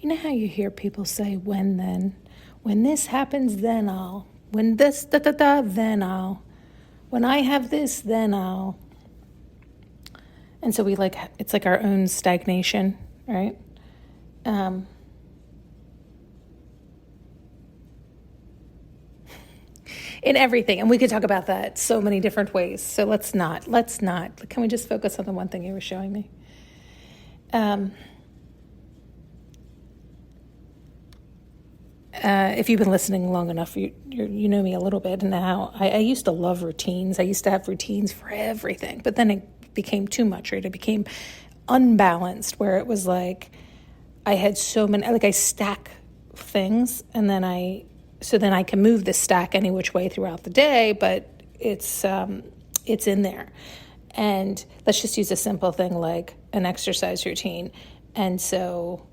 You know how you hear people say, when then? When this happens, then I'll. When this, then I'll. When I have this, then I'll. And so it's like our own stagnation, right? In everything. And we could talk about that so many different ways. So let's not. Can we just focus on the one thing you were showing me? If you've been listening long enough, you know me a little bit now. I used to love routines. I used to have routines for everything, but then it became too much, right? It became unbalanced, where it was like I had so many, like I stack things, and then I can move the stack any which way throughout the day, but it's in there. And let's just use a simple thing like an exercise routine. And so,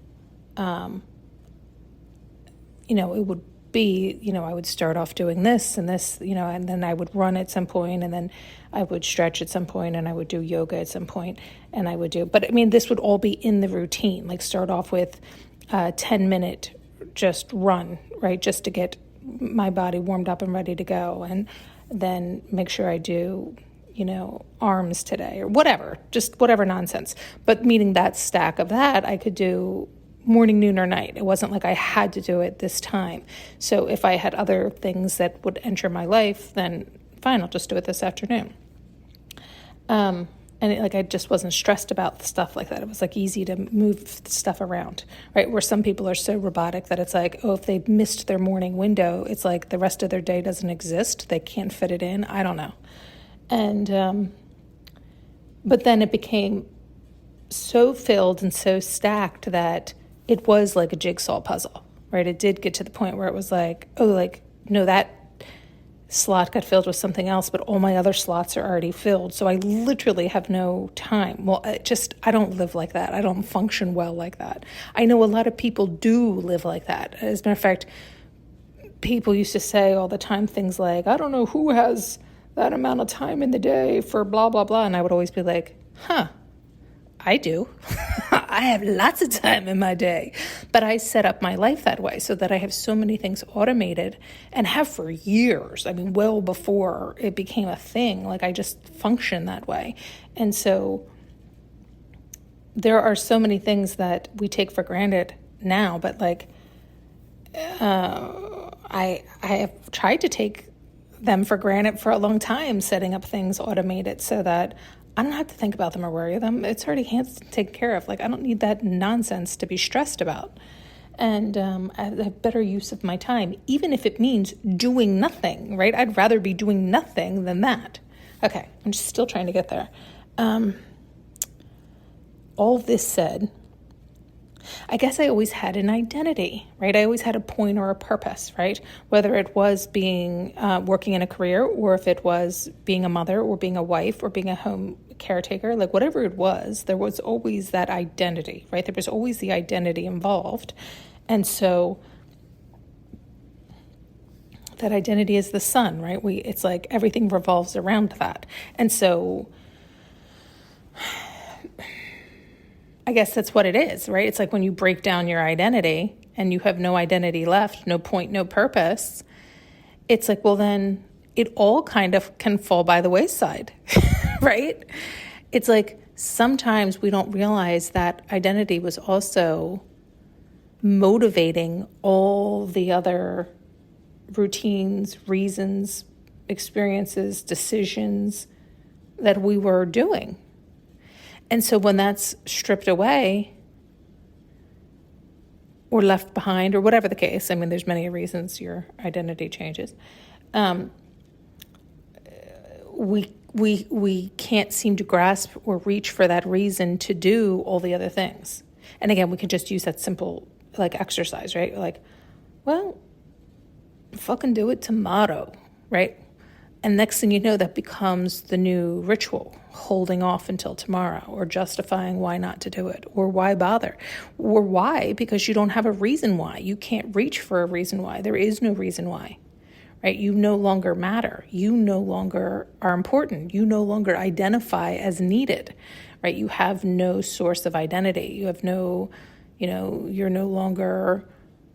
it would be, I would start off doing this and this, and then I would run at some point, and then I would stretch at some point, and I would do yoga at some point, and I would this would all be in the routine, like start off with a 10-minute just run, right? Just to get my body warmed up and ready to go. And then make sure I do, arms today or whatever, just whatever nonsense. But meaning that stack of that, I could do morning, noon, or night. It wasn't like I had to do it this time. So if I had other things that would enter my life, then fine, I'll just do it this afternoon. And I just wasn't stressed about stuff like that. It was like easy to move stuff around, right? Where some people are so robotic that it's like, if they've missed their morning window, it's like the rest of their day doesn't exist. They can't fit it in. I don't know. And, but then it became so filled and so stacked that it was like a jigsaw puzzle, right? It did get to the point where it was like, no, that slot got filled with something else, but all my other slots are already filled. So I literally have no time. Well, I don't live like that. I don't function well like that. I know a lot of people do live like that. As a matter of fact, people used to say all the time things like, I don't know who has that amount of time in the day for blah, blah, blah. And I would always be like, I do. I have lots of time in my day. But I set up my life that way so that I have so many things automated, and have for years. I mean, well before it became a thing. Like I just function that way. And so there are so many things that we take for granted now, but I have tried to take them for granted for a long time, setting up things automated so that I don't have to think about them or worry them. It's already taken care of. I don't need that nonsense to be stressed about. And I have better use of my time, even if it means doing nothing, right? I'd rather be doing nothing than that. Okay, I'm just still trying to get there. All this said, I guess I always had an identity, right? I always had a point or a purpose, right? Whether it was being working in a career, or if it was being a mother or being a wife or being a home caretaker, whatever it was, there was always that identity, right? There was always the identity involved. And so that identity is the sun, right? It's like everything revolves around that. And so I guess that's what it is, right? It's like when you break down your identity and you have no identity left, no point, no purpose, it's like, well, then it all kind of can fall by the wayside, right? It's like sometimes we don't realize that identity was also motivating all the other routines, reasons, experiences, decisions that we were doing. And so when that's stripped away or left behind, or whatever the case, I mean, there's many reasons your identity changes. We can't seem to grasp or reach for that reason to do all the other things. And again, we can just use that simple exercise, right? Well, fucking do it tomorrow, right? And next thing you know, that becomes the new ritual, holding off until tomorrow, or justifying why not to do it, or why bother, or why, because you don't have a reason why. You can't reach for a reason why. There is no reason why, right? You no longer matter. You no longer are important. You no longer identify as needed, right? You have no source of identity. You have no, you're no longer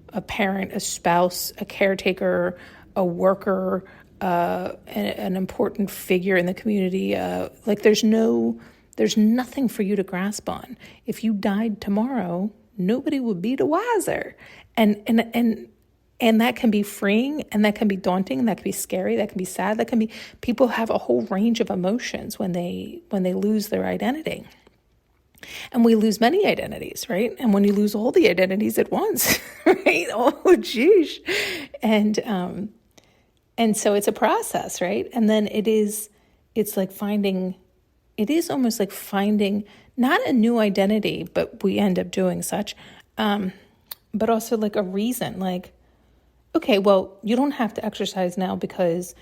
a parent, a spouse, a caretaker, a worker, an important figure in the community. There's nothing for you to grasp on. If you died tomorrow, nobody would be the wiser. And that can be freeing, and that can be daunting, and that can be scary, that can be sad, that can be, people have a whole range of emotions when they lose their identity. And we lose many identities, right? And when you lose all the identities at once, right? Oh, geez. And so it's a process, right? And then it is almost like finding not a new identity, but we end up doing such, but also like a reason, like, okay, well, you don't have to exercise now because,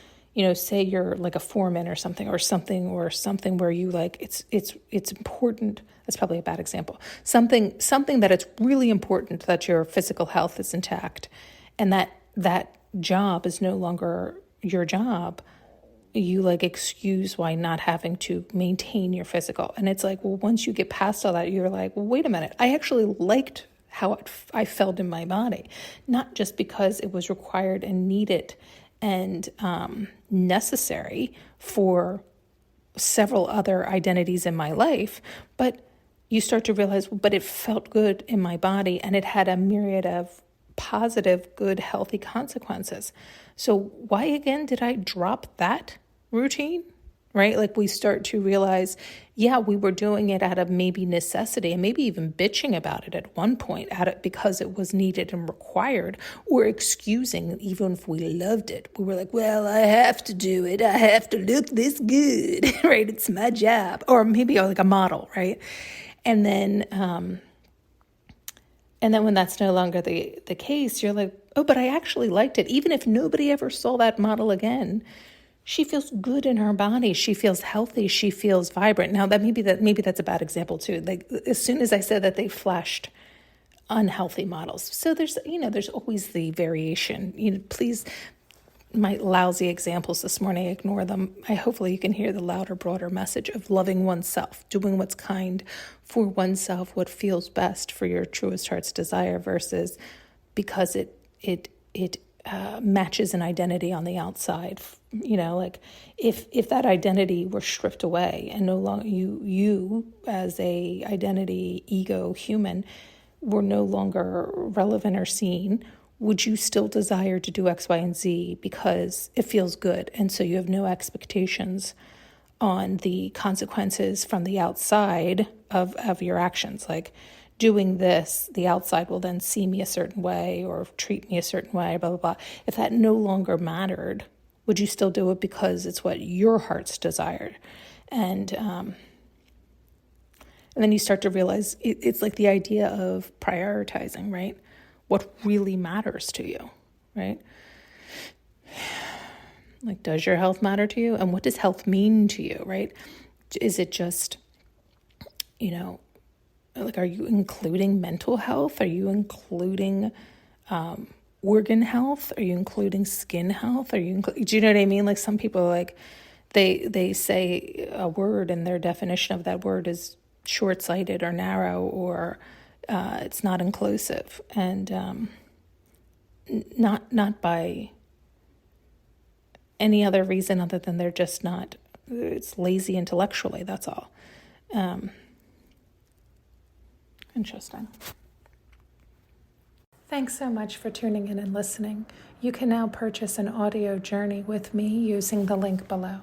say you're like a foreman or something where you like, it's important. That's probably a bad example. Something that it's really important that your physical health is intact, and that job is no longer your job. You like excuse why not having to maintain your physical. And it's like, well, once you get past all that, you're like, well, wait a minute. I actually liked how I felt in my body, not just because it was required and needed and necessary for several other identities in my life, but you start to realize, but it felt good in my body, and it had a myriad of positive, good, healthy consequences. So why again did I drop that routine? Right? Like we start to realize, yeah, we were doing it out of maybe necessity and maybe even bitching about it at one point because it was needed and required, or excusing even if we loved it. We were like, well, I have to do it. I have to look this good, right? It's my job. Or maybe like a model, right? And then when that's no longer the case, you're like, oh, but I actually liked it. Even if nobody ever saw that model again, she feels good in her body. She feels healthy. She feels vibrant. Now maybe that's a bad example too. Like as soon as I said that, they flashed unhealthy models. So there's always the variation. Please, my lousy examples this morning, ignore them. Hopefully you can hear the louder, broader message of loving oneself, doing what's kind for oneself, what feels best for your truest heart's desire, versus because it matches an identity on the outside. Like if that identity were stripped away and no longer you as a identity, ego, human, were no longer relevant or seen, would you still desire to do X, Y, and Z because it feels good? And so you have no expectations on the consequences from the outside of your actions. Like doing this, the outside will then see me a certain way or treat me a certain way, blah, blah, blah. If that no longer mattered, would you still do it because it's what your heart's desired? And then you start to realize it's like the idea of prioritizing, right? What really matters to you, right? Like, does your health matter to you? And what does health mean to you, right? Is it just, like, are you including mental health? Are you including organ health? Are you including skin health? Do you know what I mean? Like some people, like they say a word and their definition of that word is short-sighted or narrow, or it's not inclusive, and not by any other reason other than they're just not. It's lazy intellectually. That's all. Interesting. Thanks so much for tuning in and listening. You can now purchase an audio journey with me using the link below.